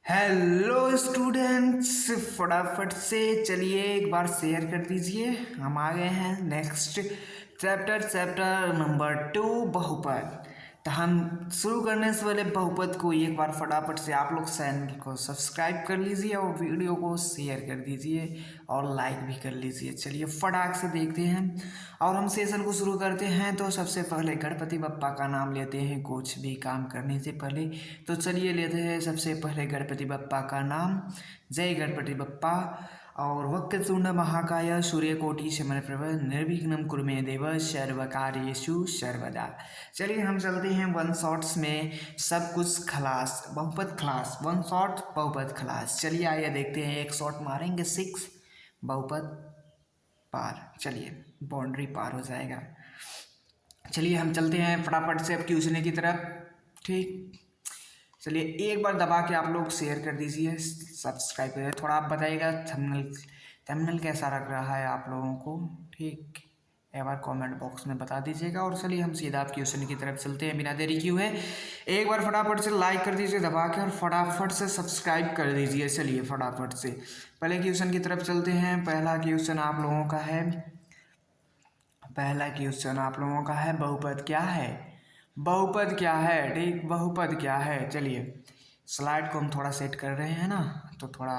Hello students, फटाफट से चलिए एक बार शेयर कर दीजिए। हम आ गए हैं नेक्स्ट चैप्टर नंबर 2 बहुपद। तो हम शुरू करने से पहले बहुपद को एक बार फटाफट से आप लोग चैनल को सब्सक्राइब कर लीजिए और वीडियो को शेयर कर दीजिए और लाइक भी कर लीजिए। चलिए फटाक से देखते हैं और हम सेशन को शुरू करते हैं। तो सबसे पहले गणपति बप्पा का नाम लेते हैं कुछ भी काम करने से पहले। तो चलिए लेते हैं सबसे पहले गणपति बप्पा का नाम। जय गणपति बप्पा। और वक्रतुंड महाकाय सूर्यकोटि समप्रभ निर्विघ्नं कुरु मे देव सर्वकार्येषु सर्वदा। चलिए हम चलते हैं वन शॉट्स में सब कुछ खलास बहुपद खलास वन शॉट बहुपद खलास। चलिए आइए देखते हैं, एक शॉट मारेंगे 6 बहुपद पार। चलिए बाउंड्री पार हो जाएगा। चलिए हम चलते हैं फटाफट से अब क्वेश्चन की तरफ। ठीक, चलिए एक बार दबा के आप लोग शेयर कर दीजिए, सब्सक्राइब करिए। थोड़ा आप बताइएगा थंबनेल कैसा लग रहा है आप लोगों को। ठीक, एक बार कमेंट बॉक्स में बता दीजिएगा। और चलिए हम सीधा आप क्वेश्चन की तरफ चलते हैं, बिना देरी क्यों है। एक बार फटाफट से लाइक कर दीजिए दबा के और फटाफट से सब्सक्राइब कर दीजिए। चलिए फटाफट से पहले क्वेश्चन की तरफ चलते हैं। पहला क्वेश्चन आप लोगों का है बहुपद क्या है। बहुपद क्या है, ठीक, बहुपद क्या है। चलिए स्लाइड को हम थोड़ा सेट कर रहे हैं ना, तो थोड़ा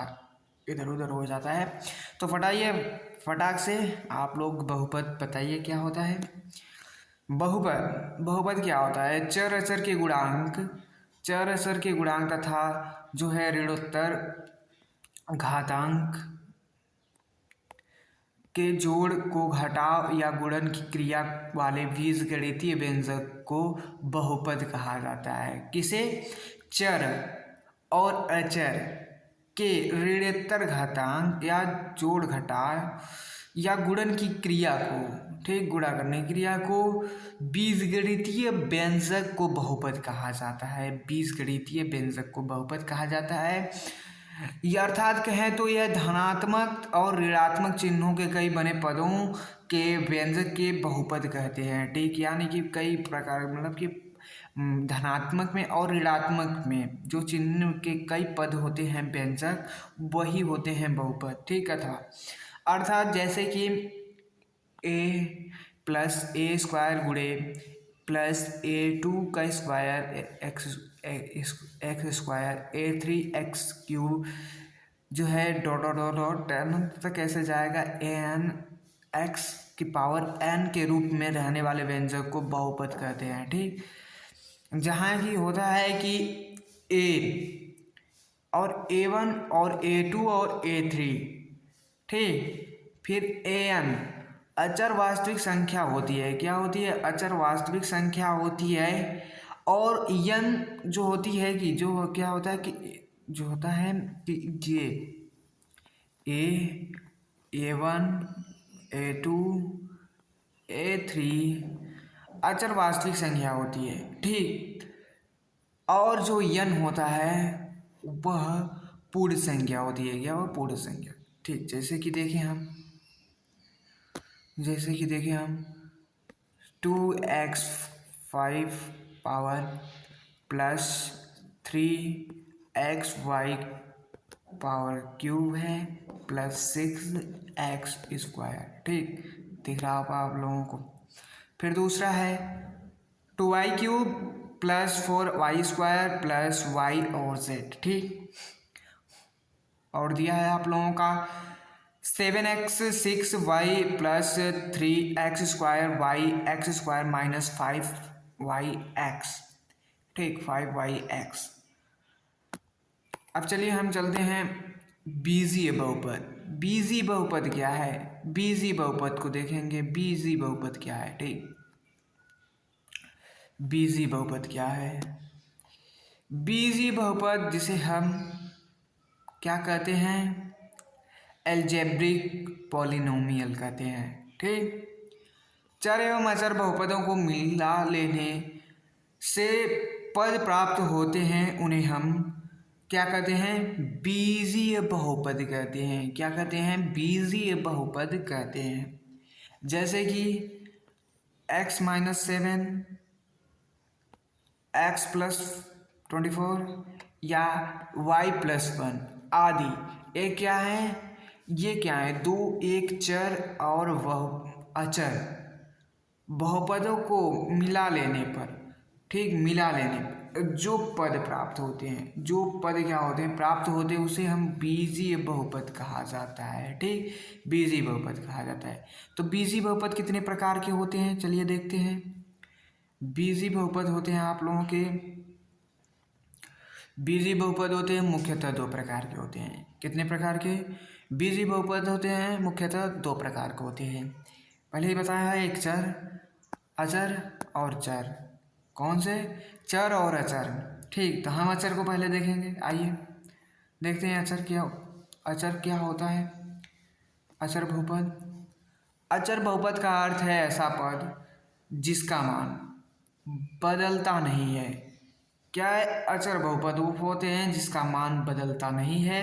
इधर उधर हो जाता है। तो फटाक से आप लोग बहुपद बताइए क्या होता है। बहुपद क्या होता है। चर अचर के गुणांक तथा जो है ऋणोत्तर घातांक के जोड़ को घटाव या गुणन की क्रिया वाले बीजगणितीय व्यंजक को बहुपद कहा जाता है। किसे, चर और अचर के ऋणोत्तर घातांक या जोड़ घटाव या गुणन की क्रिया को, ठीक, गुणा करने की क्रिया को बीजगणितीय व्यंजक को बहुपद कहा जाता है। बीजगणितीय व्यंजक को बहुपद कहा जाता है। ये अर्थात कहें तो यह धनात्मक और ऋणात्मक चिन्हों के कई बने पदों के व्यंजक के बहुपद कहते हैं। ठीक, यानी कि कई प्रकार, मतलब कि धनात्मक में और ऋणात्मक में जो चिन्ह के कई पद होते हैं व्यंजक, वही होते हैं बहुपद। ठीक, अर्थात जैसे कि a प्लस ए स्क्वायर गुणे प्लस A2 का square x square A3 x cube जो है dot dot dot dot ten तक कैसे जाएगा एन एक्स की पावर n के रूप में रहने वाले व्यंजक को बहुपद कहते हैं। ठीक, जहाँ की होता है कि a और a1 और a2 और a3, ठीक, फिर an अचर वास्तविक संख्या होती है। क्या होती है, अचर वास्तविक संख्या होती है। और n जो होती है कि जो क्या होता है कि जो होता है कि ये a1 a2 a3 अचर वास्तविक संख्या होती है। ठीक, और जो n होता है वह पूर्ण संख्या होती है। क्या, वह पूर्ण संख्या। ठीक, जैसे कि देखें हम 2x5 power plus 3xy power cube है प्लस 6x स्क्वायर। ठीक, दिख रहा होगा आप लोगों को। फिर दूसरा है 2y cube plus 4y square plus y और z। ठीक, और दिया है आप लोगों का 7x 6y plus 3x square y x square minus 5yx। ठीक, 5yx। अब चलिए हम चलते हैं बीजीय बहुपद। बीजीय बहुपद क्या है, बीजीय बहुपद को देखेंगे। बीजीय बहुपद क्या है, ठीक, बीजीय बहुपद क्या है। बीजीय बहुपद जिसे हम क्या कहते हैं, एल्जेब्रिक पॉलिनोमियल कहते हैं। ठीक, चर एवं अचर बहुपदों को मिला लेने से पद प्राप्त होते हैं, उन्हें हम क्या कहते हैं, बीजीय बहुपद कहते हैं। क्या कहते हैं, बीजीय बहुपद कहते हैं। जैसे कि x-7 x + 24 या y+1 आदि। ये क्या है, ये क्या है, दो एक चर और वह अचर बहुपदों को मिला लेने पर, ठीक, मिला लेने पर जो पद प्राप्त होते हैं, जो पद क्या होते हैं, प्राप्त होते हैं, उसे हम बीजीय बहुपद कहा जाता है। ठीक, बीजीय बहुपद कहा जाता है। तो बीजीय बहुपद कितने प्रकार के होते हैं, चलिए देखते हैं। बीजीय बहुपद होते हैं आप लोगों के, बीजीय बहुपद होते हैं मुख्यतः दो प्रकार के होते हैं। कितने प्रकार के बीजीय बहुपद होते हैं, मुख्यतः दो प्रकार के होते हैं। पहले ही बताया है, एक चर, अचर और चर। कौन से, चर और अचर। ठीक, तो हम अचर को पहले देखेंगे। आइए देखते हैं अचर क्या होता है। अचर बहुपद, अचर बहुपद का अर्थ है ऐसा पद जिसका मान बदलता नहीं है। क्या है, अचर बहुपद वो होते हैं जिसका मान बदलता नहीं है,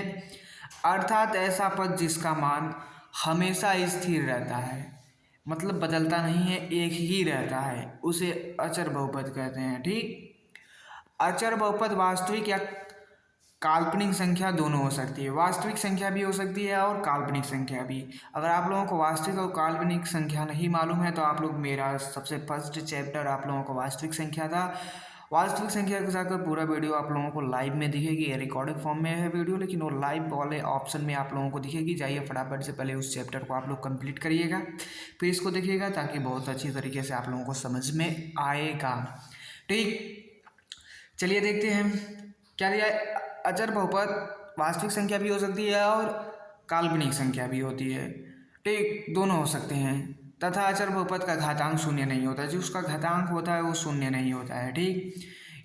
अर्थात ऐसा पद जिसका मान हमेशा स्थिर रहता है, मतलब बदलता नहीं है, एक ही रहता है, उसे अचर बहुपद कहते हैं। ठीक, अचर बहुपद वास्तविक या काल्पनिक संख्या दोनों हो सकती है। वास्तविक संख्या भी हो सकती है और काल्पनिक संख्या भी। अगर आप लोगों को वास्तविक और काल्पनिक संख्या नहीं मालूम है तो आप लोग, मेरा सबसे फर्स्ट चैप्टर आप लोगों को वास्तविक संख्या था, वास्तविक संख्या के साथ पूरा वीडियो आप लोगों को लाइव में दिखेगी। ये रिकॉर्डेड फॉर्म में है वीडियो, लेकिन वो लाइव वाले ऑप्शन में आप लोगों को दिखेगी। जाइए फटाफट से पहले उस चैप्टर को आप लोग कंप्लीट करिएगा, फिर इसको देखिएगा, ताकि बहुत अच्छी तरीके से आप लोगों को समझ में आएगा। ठीक, चलिए देखते हैं क्या दिया है। अचर बहुपद वास्तविक संख्या भी हो सकती है और काल्पनिक संख्या भी होती है। ठीक, दोनों हो सकते हैं, तथा अचर बहुपद का घातांक शून्य नहीं होता, जो उसका घातांक होता है वो शून्य नहीं होता है। ठीक,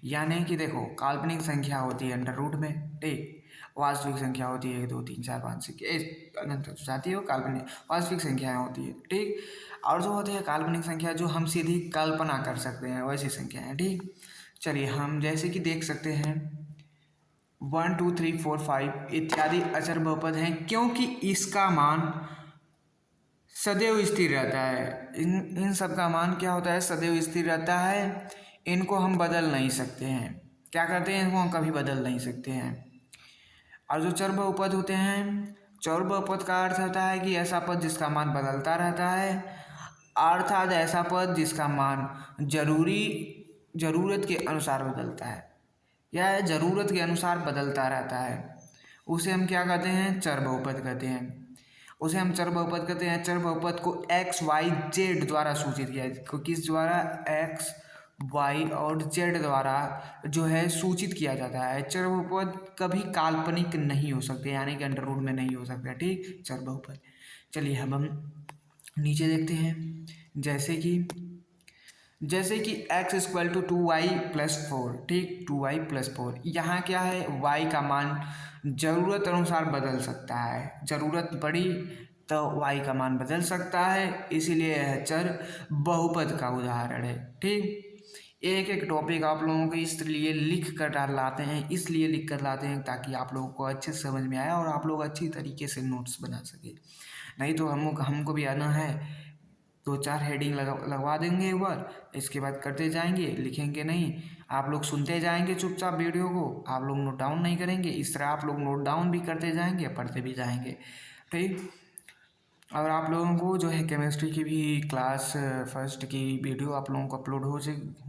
यानी कि देखो, काल्पनिक संख्या होती है अंडर रूट में, ठीक, वास्तविक संख्या होती है 2 3 4 5 6 अनंत जाती है, काल्पनिक वास्तविक संख्याएं होती है। ठीक, और जो होती है काल्पनिक संख्या जो हम सीधी कल्पना कर सकते हैं, वैसी संख्याएं। ठीक, चलिए हम जैसे कि देख सकते हैं 1 2 3 4 5 इत्यादि अचर बहुपद हैं, क्योंकि इसका मान सदैव स्थिर रहता है। इन सब का मान क्या होता है, सदैव स्थिर रहता है। इनको हम बदल नहीं सकते हैं। क्या करते हैं, इनको हम कभी बदल नहीं सकते हैं। और जो चर बहुपद होते हैं, चर बहुपद का अर्थ होता है कि ऐसा पद जिसका मान बदलता रहता है, अर्थात ऐसा पद जिसका मान ज़रूरत के अनुसार बदलता है, या ज़रूरत के अनुसार बदलता रहता है, उसे हम क्या कहते हैं, चर बहुपद कहते हैं। उसे हम चर बहुपद कहते हैं। चर बहुपद को x y z द्वारा सूचित किया, किस द्वारा, x y और z द्वारा जो है सूचित किया जाता है। चर बहुपद कभी काल्पनिक नहीं हो सकते, यानी कि अंडर रूट में नहीं हो सकता। ठीक, चर बहुपद। चलिए हम नीचे देखते हैं, जैसे कि x = 2y+4। ठीक, 2y+4, यहाँ क्या है, y का मान ज़रूरत अनुसार बदल सकता है, ज़रूरत पड़ी तो y का मान बदल सकता है, इसीलिए यह चर बहुपद का उदाहरण है। ठीक, एक एक टॉपिक आप लोगों को इसलिए लिख कर लाते हैं ताकि आप लोगों को अच्छे से समझ में आए और आप लोग अच्छी तरीके से नोट्स बना सके। नहीं तो हमको भी आना है, 2 4 हेडिंग लगवा देंगे एक बार, इसके बाद करते जाएंगे, लिखेंगे नहीं। आप लोग सुनते जाएंगे चुपचाप वीडियो को, आप लोग नोट डाउन नहीं करेंगे। इस तरह आप लोग नोट डाउन भी करते जाएंगे, पढ़ते भी जाएंगे। ठीक, और आप लोगों को जो है केमिस्ट्री की भी क्लास फर्स्ट की वीडियो आप लोगों को अपलोड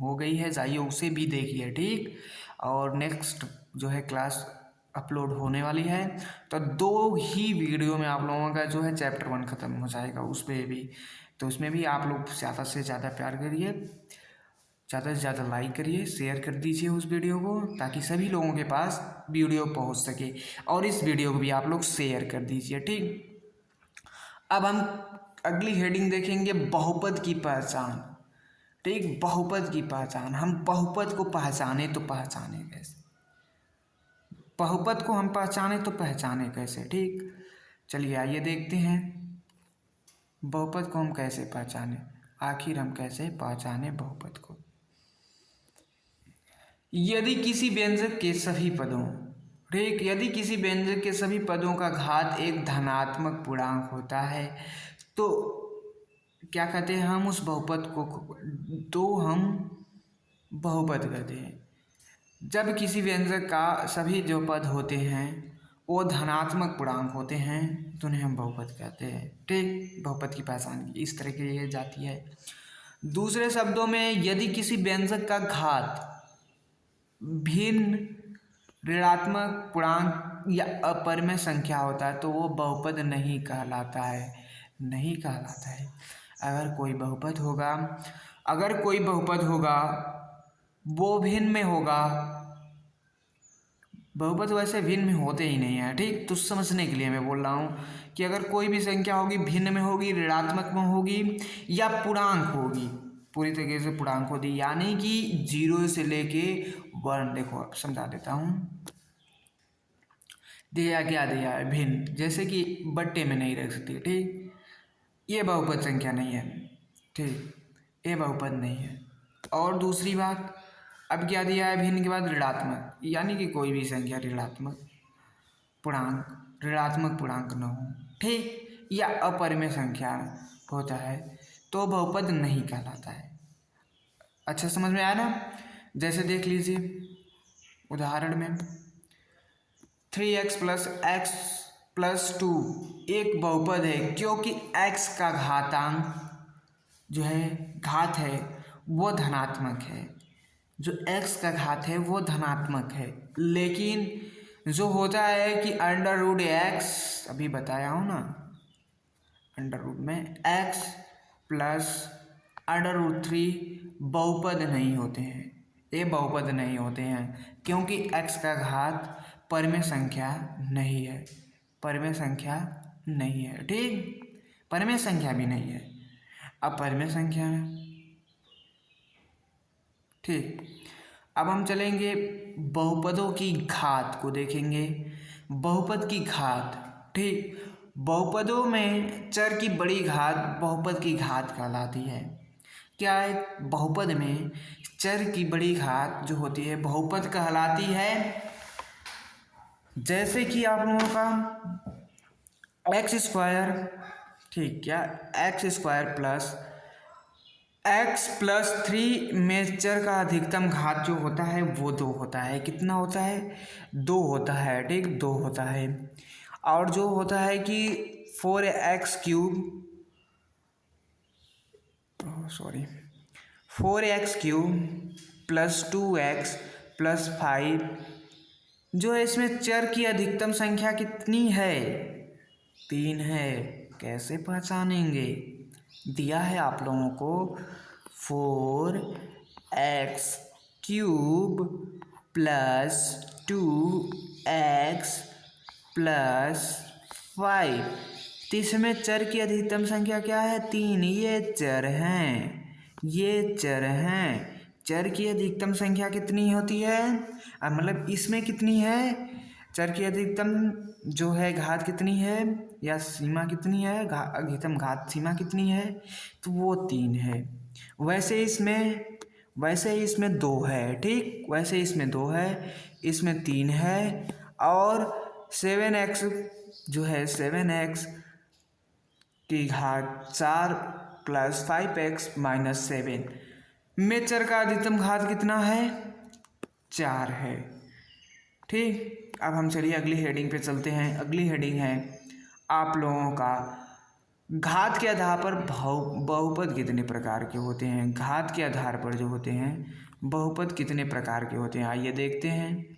हो गई है, जाइए उसे भी देखिए। ठीक, और नेक्स्ट जो है क्लास अपलोड होने वाली है, तो 2 ही वीडियो में आप लोगों का जो है चैप्टर 1 ख़त्म हो जाएगा, उस पर भी। तो उसमें भी आप लोग ज़्यादा से ज़्यादा प्यार करिए, ज़्यादा से ज़्यादा लाइक करिए, शेयर कर दीजिए उस वीडियो को, ताकि सभी लोगों के पास वीडियो पहुंच सके, और इस वीडियो को भी आप लोग शेयर कर दीजिए। ठीक, अब हम अगली हेडिंग देखेंगे, बहुपद की पहचान। ठीक, बहुपद की पहचान, हम बहुपद को पहचाने तो पहचाने कैसे, बहुपद को हम पहचाने कैसे। ठीक, चलिए आइए देखते हैं बहुपद को हम कैसे पहचाने, आखिर हम कैसे पहचाने बहुपद को। यदि किसी व्यंजक के सभी पदों, ठीक, यदि किसी व्यंजक के सभी पदों का घात एक धनात्मक पूर्णांक होता है तो क्या कहते हैं, हम उस बहुपद को, तो हम बहुपद कहते हैं। जब किसी व्यंजक का सभी जो पद होते हैं वो धनात्मक पूर्णांक होते हैं तो उन्हें हम बहुपद कहते हैं। ठीक, बहुपद की पहचान इस तरह की जाती है। दूसरे शब्दों में यदि किसी व्यंजक का घात भिन्न ऋणात्मक पूर्णांक या अपरिमेय संख्या होता है तो वो बहुपद नहीं कहलाता है, नहीं कहलाता है। अगर कोई बहुपद होगा वो भिन्न में होगा। बहुपद वैसे भिन्न में होते ही नहीं है। ठीक, तो समझने के लिए मैं बोल रहा हूँ कि अगर कोई भी संख्या होगी भिन्न में होगी, ऋणात्मक में होगी या पूर्णांक होगी, पूरी तरीके से पूर्णांक होगी, यानी कि 0 से लेके 1। देखो अब समझा देता हूँ। दिया क्या दिया है? भिन्न, जैसे कि बट्टे में नहीं रख सकती। ठीक, ये बहुपद संख्या नहीं है। ठीक, ये बहुपद नहीं है। और दूसरी बात, अब क्या दिया है भिन्न के बाद? ऋणात्मक, यानी कि कोई भी संख्या ऋणात्मक पूर्णांक न हो। ठीक, या अपरिमेय संख्या होता है तो बहुपद नहीं कहलाता है। अच्छा समझ में आया ना? जैसे देख लीजिए उदाहरण में 3x + x + 2 एक बहुपद है क्योंकि x का घातांक जो है घात है वो धनात्मक है। जो x का घात है वो धनात्मक है, लेकिन जो होता है कि √x, अभी बताया हूँ ना, अंडर में x + √3 बहुपद नहीं होते हैं। ये बहुपद नहीं होते हैं क्योंकि x का घात परिमेय संख्या नहीं है, परिमेय संख्या नहीं है। ठीक, परिमेय संख्या भी नहीं है, अपरिमेय संख्या है। ठीक, अब हम चलेंगे बहुपदों की घात को देखेंगे। बहुपद की घात, ठीक, बहुपदों में चर की बड़ी घात बहुपद की घात कहलाती है। क्या है? बहुपद में चर की बड़ी घात जो होती है बहुपद कहलाती है। जैसे कि आप लोगों का x², ठीक, क्या x² + x + 3 में चर का अधिकतम घात जो होता है वो 2 होता है। कितना होता है? 2 होता है। ठीक, 2 होता है। और जो होता है कि 4x³ + 2x + 5 जो है इसमें चर की अधिकतम संख्या कितनी है? 3 है। कैसे पहचानेंगे? दिया है आप लोगों को 4x³ + 2x + 5, तो इसमें चर की अधिकतम संख्या क्या है? 3। ये चर हैं। चर की अधिकतम संख्या कितनी होती है? मतलब इसमें कितनी है? चर की अधिकतम जो है घात कितनी है या सीमा कितनी है? अधिकतम घात सीमा कितनी है? तो वो 3 है। वैसे इसमें 2 है। ठीक, वैसे इसमें 2 है, इसमें 3 है। और 7x जो है 7x की घात 4 + 5x - 7 में चर का अधिकतम घात कितना है? 4 है। ठीक, अब हम चलिए अगली हेडिंग पे चलते हैं। अगली हेडिंग है आप लोगों का घात के आधार पर बहुपद कितने प्रकार के होते हैं। घात के आधार पर जो होते हैं बहुपद कितने प्रकार के होते हैं, आइए देखते हैं।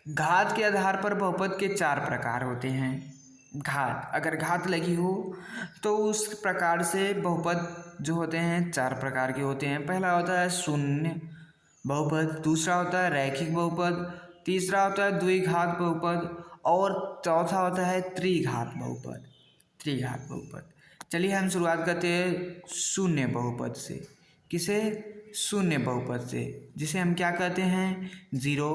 घात के आधार पर बहुपद के 4 प्रकार होते हैं। घात, अगर घात लगी हो तो उस प्रकार से बहुपद जो होते हैं 4 प्रकार के होते हैं। पहला होता है शून्य बहुपद, दूसरा होता है रैखिक बहुपद, तीसरा होता है द्विघात बहुपद और चौथा होता है त्रिघात बहुपद। चलिए हम शुरुआत करते हैं शून्य बहुपद से। किसे? शून्य बहुपद से, जिसे हम क्या कहते हैं? Zero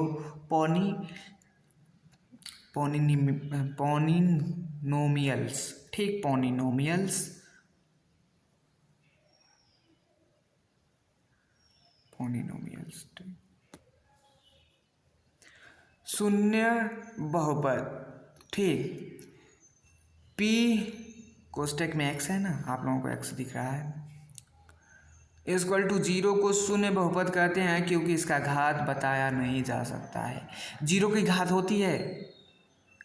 polynomials. ठीक, पॉलिनोमियल्स। शून्य बहुपद, ठीक, P कोष्टक में x है ना, आप लोगों को x दिख रहा है। इक्वल टू जीरो को शून्य बहुपद कहते हैं क्योंकि इसका घात बताया नहीं जा सकता है। जीरो की घात होती है,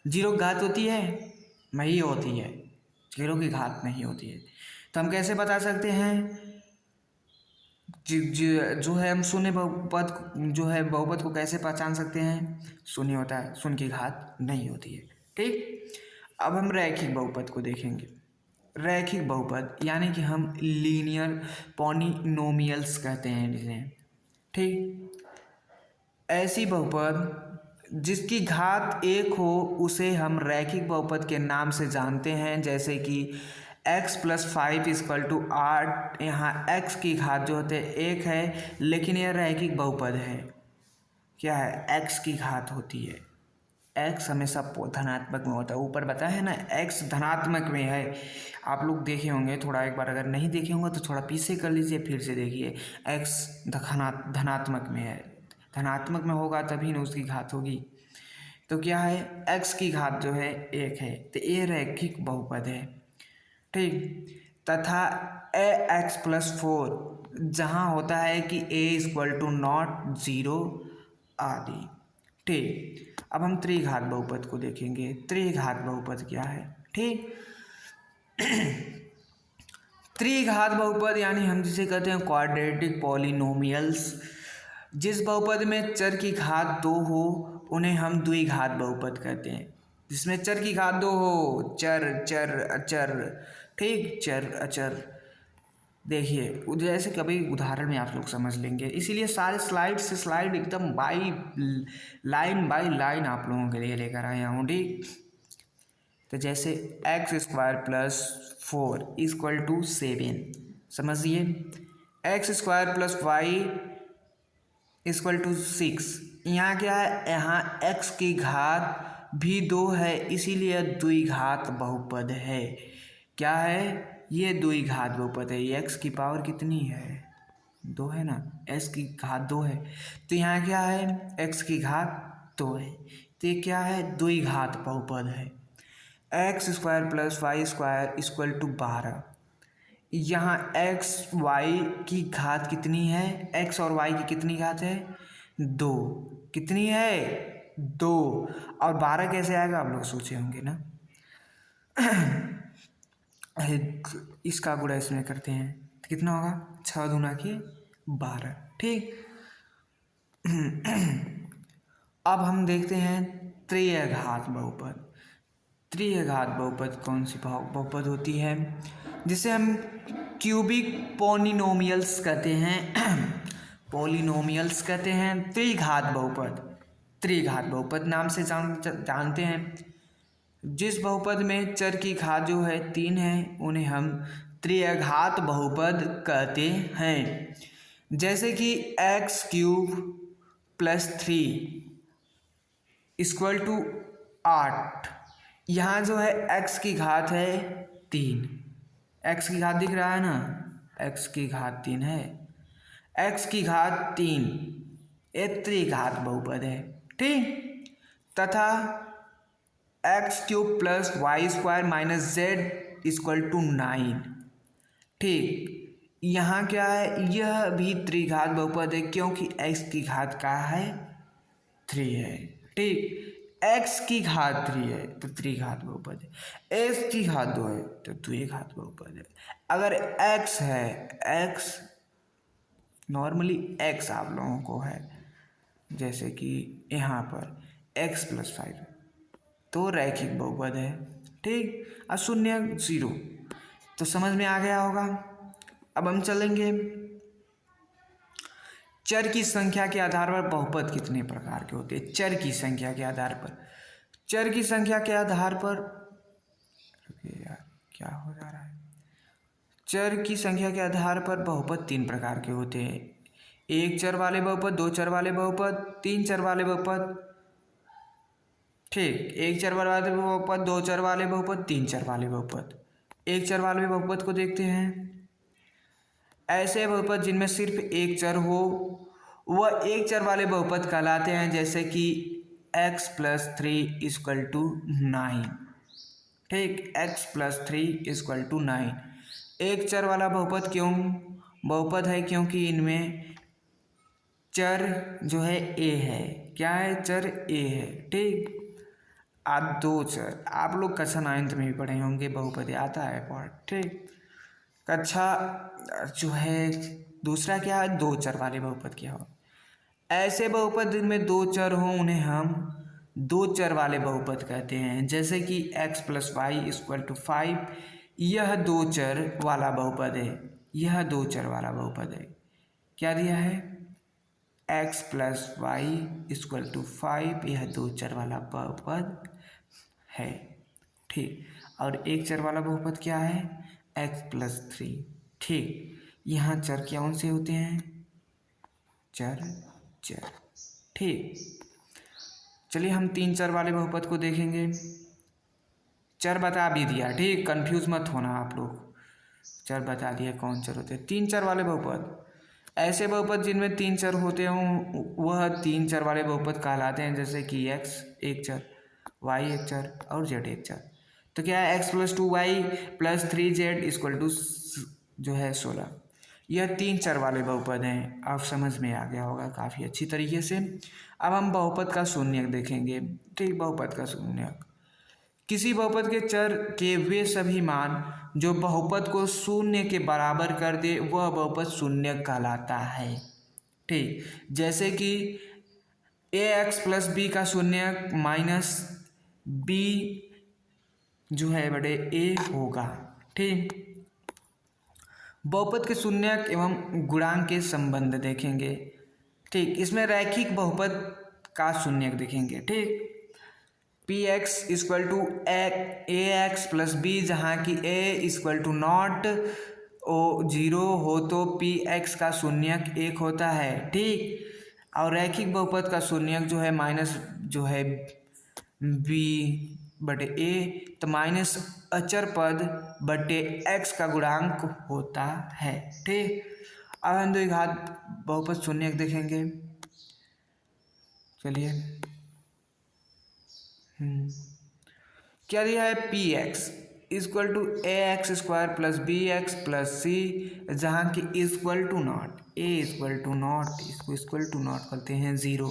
जीरो की घात होती है नहीं होती है, जीरो की घात नहीं होती है। तो हम कैसे बता सकते हैं जो है हम शून्य बहुपद जो है बहुपद को कैसे पहचान सकते हैं? शून्य होता है, शून्य की घात नहीं होती है। ठीक, अब हम रैखिक बहुपद को देखेंगे। रैखिक बहुपद यानी कि हम लीनियर पॉलिनोमियल्स कहते हैं जिन्हें। ठीक, ऐसी बहुपद जिसकी घात एक हो उसे हम रैखिक बहुपद के नाम से जानते हैं, जैसे कि x+5 इक्वल टू 8। यहाँ x की घात जो होते हैं एक है, लेकिन यह रैखिक बहुपद है। क्या है? x की घात होती है। x हमेशा धनात्मक में होता है। ऊपर बताया है ना, x धनात्मक में है। आप लोग देखे होंगे, थोड़ा एक बार अगर नहीं देखे होंगे तो थोड़ा पीछे कर लीजिए, फिर से देखिए। x धनात्मक में है, धनात्मक में होगा तभी ना उसकी घात होगी। तो क्या है? x की घात जो है एक है, तो ये रैखिक बहुपद है। ठीक, तथा ax+4 जहाँ होता है कि a=not 0 आदि। ठीक, अब हम त्रिघात बहुपद को देखेंगे। त्रिघात बहुपद क्या है? ठीक, त्रिघात बहुपद यानी हम जिसे कहते हैं क्वाड्रेटिक पॉलिनोमियल्स। जिस बहुपद में चर की घात दो हो उन्हें हम द्विघात बहुपद कहते हैं। जिसमें चर की घात दो हो, चर, चर, अचर। ठीक, चर, अचर। देखिए जैसे कभी उदाहरण में आप लोग समझ लेंगे, इसीलिए सारे स्लाइड से स्लाइड एकदम लाइन बाई लाइन आप लोगों के लिए लेकर आया हूँ। ठीक, तो जैसे x² + 4 = 7, समझिए। x² + y = 6। यहाँ क्या है? यहाँ x की घात भी 2 है, इसीलिए द्विघात बहुपद है। क्या है? ये द्विघात बहुपद है। ये x की पावर कितनी है? 2 है ना, x की घात 2 है। तो यहाँ क्या है? x की घात 2 है, तो ये क्या है? द्विघात बहुपद है। x² + y² = 12। यहाँ x y की घात कितनी है? x और y की कितनी घात है? 2। कितनी है? 2। और 12 कैसे आएगा आप लोग सोचे होंगे ना। इसका गुणा इसमें करते हैं तो कितना होगा? 6 दूना की 12। ठीक, अब हम देखते हैं त्रिघात बहुपद। त्रिघात बहुपद कौन सी बहुपद होती है? जिसे हम क्यूबिक पॉलिनोमियल्स कहते हैं। पॉलिनोमियल्स कहते हैं त्रिघात बहुपद। त्रिघात बहुपद नाम से जानते हैं। जिस बहुपद में चर की घात जो है 3 है उन्हें हम त्रिघात बहुपद कहते हैं। जैसे कि x³ + 3 = 8। यहाँ जो है x की घात है 3। x की घात दिख रहा है ना, x की घात 3 है। x की घात 3 एक त्रिघात बहुपद है। ठीक, तथा x³ + y² - z = 9। ठीक, यहाँ क्या है? यह भी त्रिघात बहुपद है क्योंकि x की घात का है 3 है। ठीक, x की घात 3 है तो त्रिघात बहुपद है। x की घात 2 है तो द्विघात बहुपद है। अगर x है, x नॉर्मली x आप लोगों को है, जैसे कि यहाँ पर x+5 तो रैखिक बहुपद है। ठीक, और 0 0 तो समझ में आ गया होगा। अब हम चलेंगे चर की संख्या के आधार पर बहुपद कितने प्रकार के होते हैं। चर की संख्या के आधार पर, चर की संख्या के आधार पर, यार क्या हो जा रहा है? चर की संख्या के आधार पर बहुपद 3 प्रकार के होते हैं। एक चर वाले बहुपद, दो चर वाले बहुपद, तीन चर वाले बहुपद। ठीक, एक चर वाले बहुपद, दो चर वाले बहुपद, तीन चर वाले बहुपद। एक चर वाले बहुपद को देखते हैं। ऐसे बहुपद जिनमें सिर्फ एक चर हो वह एक चर वाले बहुपद कहलाते हैं, जैसे कि x+3 = 9। ठीक, x+3 = 9 एक चर वाला बहुपद क्यों बहुपद है क्योंकि इनमें चर जो है ए है। क्या है? चर ए है। ठीक, आप दो चर, आप लोग कक्षा 9th में भी पढ़े होंगे, बहुपद आता है पार्ट। ठीक, कक्षा जो है दूसरा क्या है? दो चर वाले बहुपद क्या हो? ऐसे बहुपद जिनमें दो चर हों उन्हें हम दो चर वाले बहुपद कहते हैं। जैसे कि x + y = 5, यह दो चर वाला बहुपद है। यह दो चर वाला बहुपद है। क्या दिया है? x + y = 5, यह दो चर वाला बहुपद है। ठीक, और एक चर वाला बहुपद क्या है? x + 3। ठीक, यहाँ चर कौन से होते हैं? चर। ठीक, चलिए हम तीन चर वाले बहुपद को देखेंगे। चर बता भी दिया। ठीक, कंफ्यूज मत होना आप लोग, चर बता दिया कौन चर होते हैं। तीन चर वाले बहुपद, ऐसे बहुपद जिनमें तीन चर होते हों वह तीन चर वाले बहुपद कहलाते हैं। जैसे कि x एक चर, y एक चर और z एक चर। तो क्या है? x + 2y + 3z = जो है 16। यह तीन चर वाले बहुपद हैं। आप समझ में आ गया होगा काफ़ी अच्छी तरीके से। अब हम बहुपद का शून्यक देखेंगे। ठीक, बहुपद का शून्यक, किसी बहुपद के चर के वे सभी मान जो बहुपद को शून्य के बराबर कर दे वह बहुपद शून्यक कहलाता है। ठीक, जैसे कि ax + b का शून्यक -b जो है बटे a होगा। ठीक, बहुपद के शून्यक एवं गुणांक के संबंध देखेंगे। ठीक, इसमें रैखिक बहुपद का शून्यक देखेंगे। ठीक, px = ax + b, जहाँ की a = 0 हो तो px का शून्यक 1 होता है। ठीक, और रैखिक बहुपद का शून्यक जो है माइनस जो है b बटे a, तो माइनस अचर पद बटे x का गुणांक होता है। ठीक, अब हम द्विघात बहुपद शून्यक देखेंगे। चलिए, क्या दिया है? px = ax² + bx + c, जहाँ की =0, a =0, इसको =0 करते हैं 0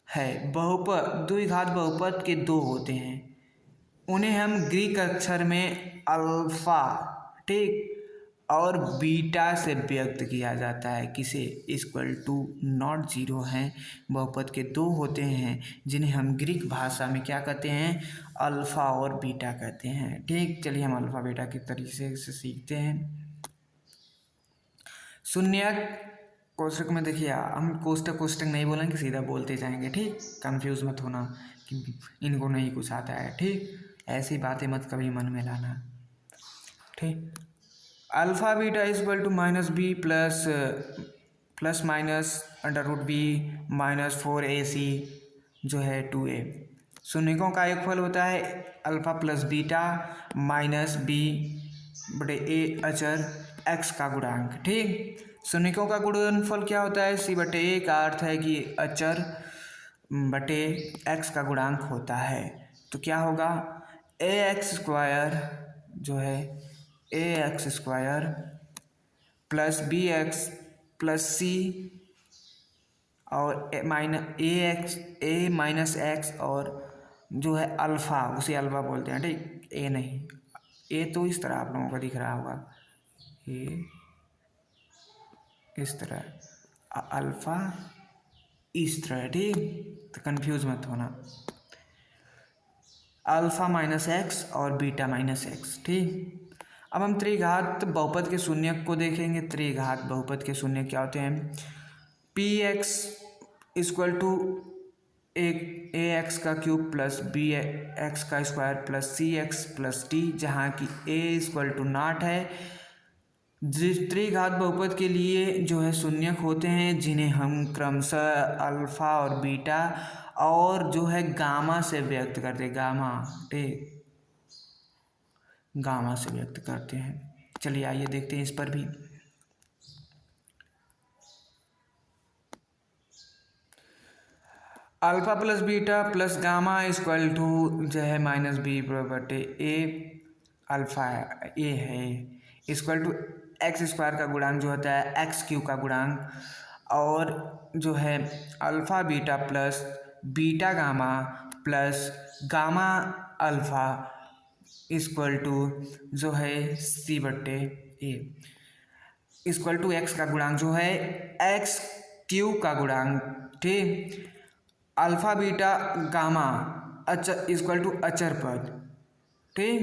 है। बहुपद द्विघात बहुपद के दो होते हैं, उन्हें हम ग्रीक अक्षर में अल्फा, ठीक, और बीटा से व्यक्त किया जाता है। किसे? =0, 0 हैं। बहुपद के दो होते हैं जिन्हें हम ग्रीक भाषा में क्या कहते हैं? अल्फा और बीटा कहते हैं। ठीक, चलिए हम अल्फा बीटा के तरीके से सीखते हैं। शून्यक कोष्ठक में देखिए, हम कोष्ठक नहीं बोलेंगे, सीधा बोलते जाएंगे। ठीक, कंफ्यूज मत होना कि इनको नहीं कुछ आता है। ठीक, ऐसी बातें मत कभी मन में लाना। ठीक, alpha beta = -b plus minus √b -4ac जो है 2a। शून्यकों का एक फल होता है अल्फा + बीटा -b बटे a अचर x का गुणांक। ठीक, शून्यकों का गुणनफल क्या होता है? c/a का अर्थ है कि अचर बटे x का गुणांक होता है। तो क्या होगा? ax² जो है ax² + bx + c और a-x और जो है अल्फ़ा, उसे अल्फ़ा बोलते हैं। ठीक, ए नहीं, ए तो इस तरह आप लोगों को दिख रहा होगा, ए इस तरह, अल्फ़ा इस तरह। ठीक, तो कंफ्यूज मत होना, अल्फ़ा -x और बीटा -x। ठीक, अब हम त्रिघात बहुपद के शून्यक को देखेंगे। त्रिघात बहुपद के शून्यक क्या होते हैं? px = ax³ + bx² + cx + d, जहाँ की a = 0 है। त्रिघात बहुपद के लिए जो है शून्यक होते हैं जिन्हें हम क्रमशः अल्फा और बीटा और जो है गामा से व्यक्त करते हैं। गामा, ठीक, गामा से व्यक्त करते हैं। चलिए आइए देखते हैं इस पर भी। अल्फा + बीटा + गामा = जो है -b बटे a, अल्फा a है = एक्स स्क्वायर का गुणांक जो होता है एक्स क्यू का गुणांक, और जो है alpha beta plus beta gamma plus gamma alpha equal to जो है C/A इक्वल टू एक्स का गुणांक जो है एक्स क्यू का गुणांक, ठीक। अल्फ़ा बीटा गामा अचर इक्वल टू अचर पद, ठीक,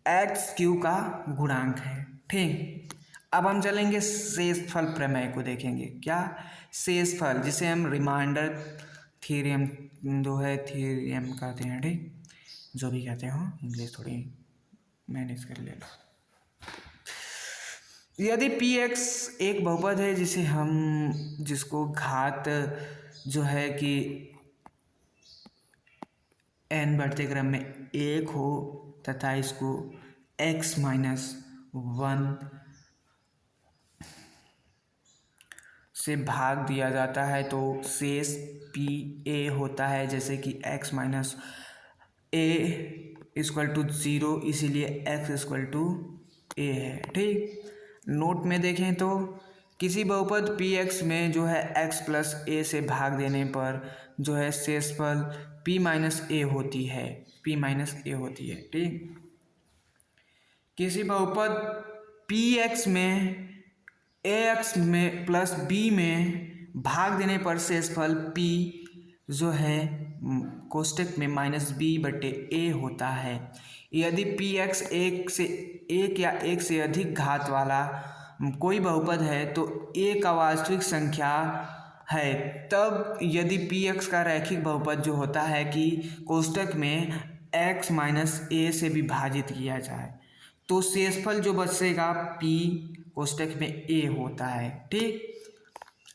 एक्स क्यू का गुणांक है, ठीक। अब हम चलेंगे शेषफल प्रमेय को देखेंगे। क्या? शेषफल, जिसे हम रिमाइंडर थ्योरम जो है थ्योरम कहते हैं, ठीक, जो भी कहते हो, इंग्लिश थोड़ी मैनेज कर ले लो। यदि पी एक्स एक बहुपद है जिसको घात जो है कि n बढ़ते क्रम में 1 हो तथा इसको x-1 से भाग दिया जाता है तो शेष PA होता है, जैसे कि x-A इक्वल टू 0, इसीलिए x इक्वल टू A है, ठीक। नोट में देखें तो किसी बहुपद Px में जो है x प्लस A से भाग देने पर जो है शेषफल P-A होती है, P-A होती है, ठीक। किसी बहुपद Px में ax में प्लस b में भाग देने पर शेषफल P जो है कोष्टक में -b/a होता है। यदि Px एक या एक से अधिक घात वाला कोई बहुपद है तो a का वास्तविक संख्या है, तब यदि Px का रैखिक बहुपद जो होता है कि कोष्टक में x माइनस a से विभाजित किया जाए तो शेषफल जो बचेगा P कोष्टक में a होता है, ठीक।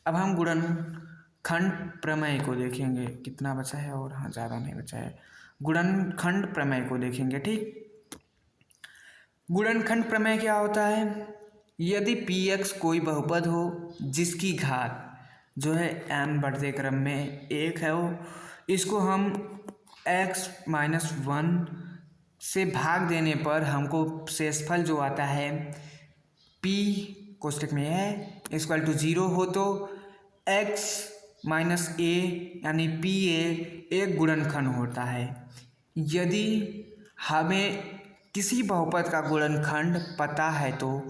अब हम गुणनखंड प्रमेय को देखेंगे। कितना बचा है? और हाँ, ज़्यादा नहीं बचा है। गुणनखंड प्रमेय को देखेंगे, ठीक। गुणनखंड प्रमेय क्या होता है? यदि Px कोई बहुपद हो जिसकी घात जो है n बढ़ते क्रम में 1 है, इसको हम x-1 से भाग देने पर हमको शेषफल जो आता है P कोष्टक में है इक्वल टू 0 हो तो x-A यानी PA एक गुणनखंड होता है। यदि हमें किसी बहुपद का गुणनखंड पता है तो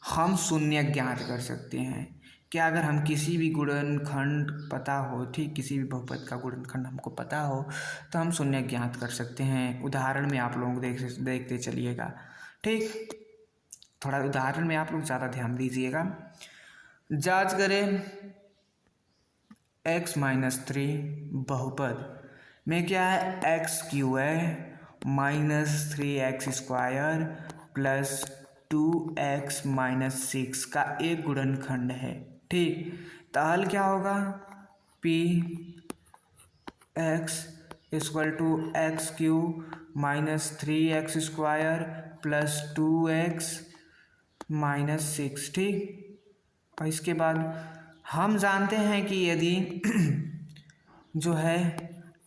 हम शून्य ज्ञात कर सकते हैं। क्या? अगर हम किसी भी गुणनखंड पता हो, ठीक, किसी भी बहुपद का गुणनखंड हमको पता हो तो हम शून्य ज्ञात कर सकते हैं। उदाहरण में आप लोग देखते चलिएगा, ठीक। थोड़ा उदाहरण में आप लोग ज़्यादा ध्यान दीजिएगा। जांच करें x-3 बहुपद में क्या है, x³ है -3x² प्लस 2x-6 का एक गुणनखंड है, ठीक। तो हल क्या होगा? Px equal to x³ -3x² plus 2x-6, ठीक। और इसके बाद हम जानते हैं कि यदि जो है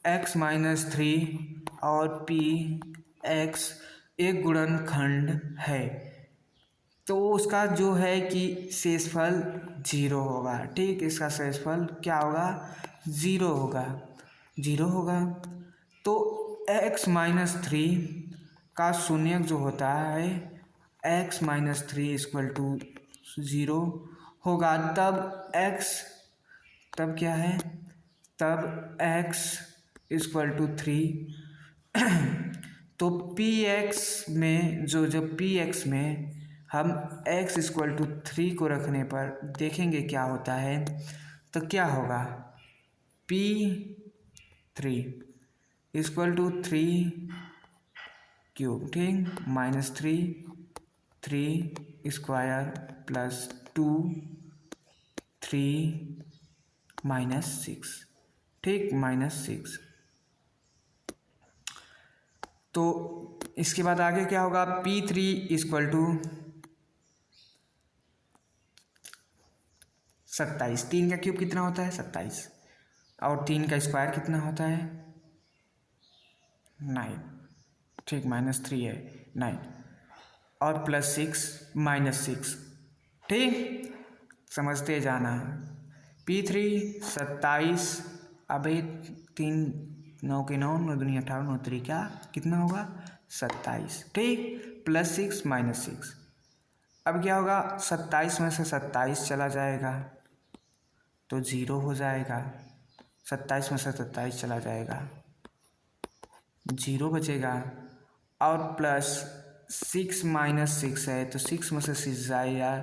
x-3 और Px एक गुणनखंड है तो उसका जो है कि शेषफल 0 होगा, ठीक। इसका शेषफल क्या होगा? 0 होगा, 0 होगा। तो x-3 का शून्यक जो होता है x-3 इक्वल टू 0 होगा, तब क्या है, तब x इक्वल टू 3 तो Px में जब Px में हम x इक्वल टू 3 को रखने पर देखेंगे क्या होता है। तो क्या होगा? P3 इक्वल टू 3 क्यूब, ठीक, -3 प्लस 2 3 -6, ठीक, -6। तो इसके बाद आगे क्या होगा? P3 equal to 27। 3 का क्यूब कितना होता है? 27। और 3 का स्क्वायर कितना होता है? 9, ठीक, -3 है, 9 और प्लस 6 -6 ठीक, समझते जाना। P3 27, अब 3 9 के 9 9 दूनी 18 9 3 कितना होगा 27। ठीक, +6 - 6। अब क्या होगा 27 में से 27 चला जाएगा तो 0 हो जाएगा। 27 में से 27 चला जाएगा 0 बचेगा। और +6 - 6 है तो 6 में से 6 जाएगा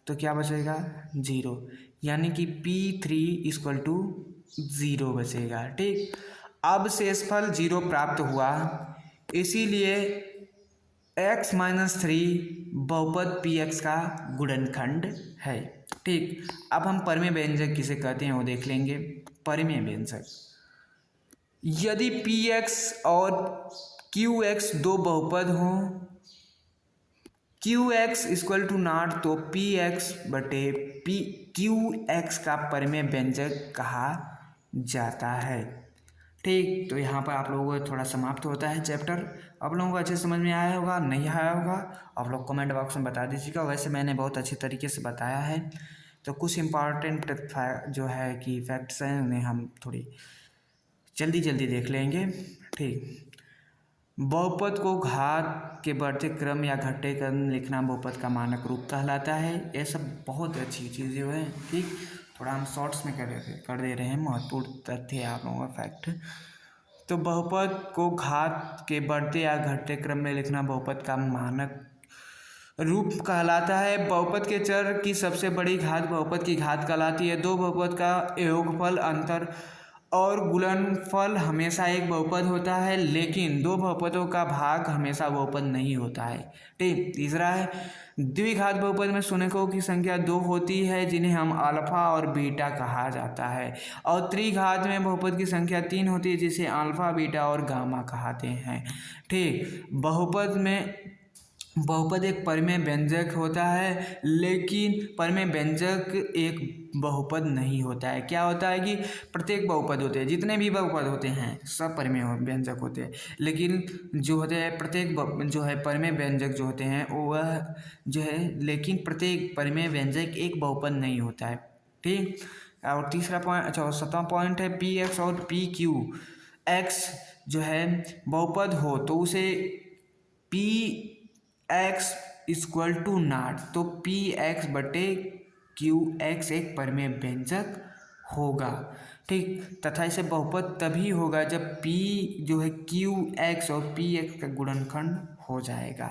तो क्या बचेगा 0, यानी कि P3 = 0 बचेगा। ठीक, अब शेषफल 0 प्राप्त हुआ, इसीलिए x - 3 बहुपद Px का गुणनखंड है। ठीक, अब हम परिमेय व्यंजक किसे कहते हैं वो देख लेंगे। परिमेय व्यंजक, यदि Px और Qx दो बहुपद हों, Qx = 0 तो Px बटे Qx का परिमेय व्यंजक कहा जाता है। ठीक, तो यहाँ पर आप लोगों को थोड़ा समाप्त होता है चैप्टर। आप लोगों को अच्छे समझ में आया होगा, नहीं आया होगा आप लोग कमेंट बॉक्स में बता दीजिएगा। वैसे मैंने बहुत अच्छे तरीके से बताया है, तो कुछ इम्पॉर्टेंट जो है कि फैक्ट्स हैं उन्हें हम थोड़ी जल्दी जल्दी देख लेंगे। ठीक, बहुपद को घात के बढ़ते क्रम या घटते क्रम लिखना बहुपद का मानक रूप कहलाता है। ये सब बहुत अच्छी चीज़ें हैं। ठीक, थोड़ा हम शॉर्ट्स में कर दे रहे हैं, महत्वपूर्ण तथ्य आप लोगों का फैक्ट। तो बहुपद को घात के बढ़ते या घटते क्रम में लिखना बहुपद का मानक रूप कहलाता है। बहुपद के चर की सबसे बड़ी घात बहुपद की घात कहलाती है। दो बहुपद का योगफल, अंतर और गुणनफल हमेशा एक बहुपद होता है, लेकिन दो बहुपदों का भाग हमेशा बहुपद नहीं होता है। ठीक, तीसरा है द्विघात बहुपद में शून्यकों की संख्या 2 होती है, जिन्हें हम अल्फा और बीटा कहा जाता है। और त्रिघात में बहुपद की संख्या 3 होती है, जिसे अल्फा, बीटा और गामा कहते हैं। ठीक, बहुपद एक परिमेय व्यंजक होता है, लेकिन परिमेय व्यंजक एक बहुपद नहीं होता है। क्या होता है कि प्रत्येक बहुपद होते हैं, जितने भी बहुपद होते हैं सब परिमेय व्यंजक होते हैं, लेकिन जो होते हैं प्रत्येक जो है परिमेय व्यंजक जो होते हैं वह जो है, लेकिन प्रत्येक परिमेय व्यंजक एक बहुपद नहीं होता है। ठीक, और तीसरा पॉइंट, अच्छा 7वां पॉइंट है Px और PQ जो है बहुपद हो तो उसे Px = 0, तो Px बटे Qx एक परिमेय व्यंजक होगा। ठीक, तथा इसे बहुपद तभी होगा जब P जो है Qx और Px का गुणनखंड हो जाएगा।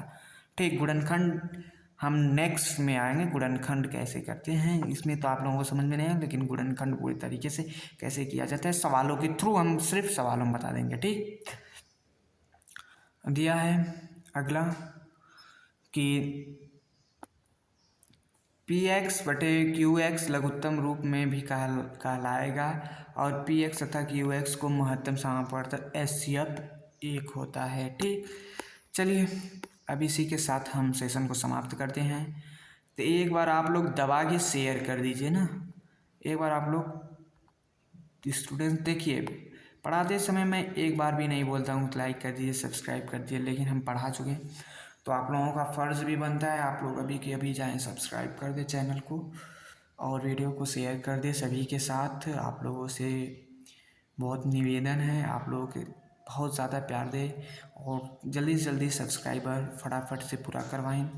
ठीक, गुणनखंड हम नेक्स्ट में आएंगे, गुणनखंड कैसे करते हैं इसमें तो आप लोगों को समझ में नहीं है, लेकिन गुणनखंड पूरी तरीके से कैसे किया जाता है सवालों के थ्रू हम सिर्फ सवालों में बता देंगे। ठीक, दिया है अगला कि Px बटे Qx लघुत्तम रूप में भी कहलाएगा, और Px तथा Qx को महत्तम समापवर्तक HCF 1 होता है। ठीक, चलिए अब इसी के साथ हम सेशन को समाप्त करते हैं। तो एक बार आप लोग दबा के शेयर कर दीजिए ना, एक बार आप लोग स्टूडेंट देखिए, पढ़ाते समय मैं एक बार भी नहीं बोलता हूँ लाइक कर दीजिए, सब्सक्राइब कर दीजिए, लेकिन हम पढ़ा चुके हैं तो आप लोगों का फ़र्ज़ भी बनता है आप लोग अभी के अभी जाएं सब्सक्राइब कर दें चैनल को और वीडियो को शेयर कर दें सभी के साथ। आप लोगों से बहुत निवेदन है, आप लोग बहुत ज़्यादा प्यार दें और जल्दी से जल्दी सब्सक्राइबर फटाफट से पूरा करवाएं।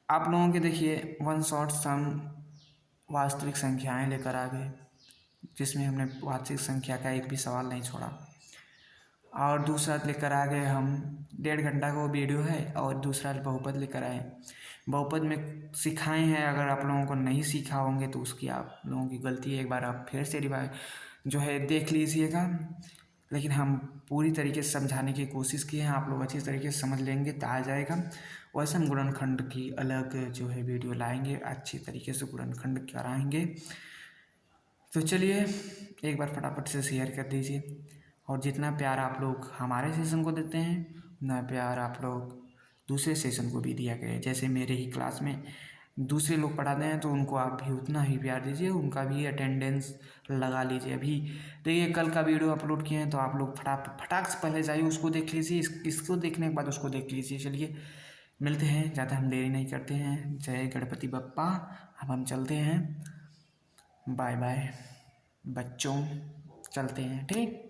आप लोगों के देखिए वन शॉट सम वास्तविक संख्याएं लेकर आ गए, जिसमें हमने वास्तविक संख्या का एक भी सवाल नहीं छोड़ा। और दूसरा लेकर आ गए हम 1.5 घंटा का वो वीडियो है, और दूसरा बहुपद लेकर आए। बहुपद में सिखाए हैं, अगर आप लोगों को नहीं सीखा होंगे तो उसकी आप लोगों की गलती है, एक बार आप फिर से जो है देख लीजिएगा। लेकिन हम पूरी तरीके से समझाने की कोशिश की है, आप लोग अच्छी तरीके से समझ लेंगे तो आ जाएगा। वैसे हम गुणनखंड की अलग जो है वीडियो लाएंगे, अच्छी तरीके से गुणनखंड कराएंगे। तो चलिए एक बार फटाफट से शेयर कर दीजिए, और जितना प्यार आप लोग हमारे सेशन को देते हैं उतना प्यार आप लोग दूसरे सेशन को भी दिया करें। जैसे मेरे ही क्लास में दूसरे लोग पढ़ाते हैं तो उनको आप भी उतना ही प्यार दीजिए, उनका भी अटेंडेंस लगा लीजिए। अभी देखिए कल का वीडियो अपलोड किए हैं तो आप लोग फटाक से पहले जाइए उसको देख लीजिए, इसको देखने के बाद उसको देख लीजिए। चलिए मिलते हैं, ज़्यादा हम देरी नहीं करते हैं। जय गणपति बप्पा। अब हम चलते हैं। बाय बाय बच्चों, चलते हैं, ठीक।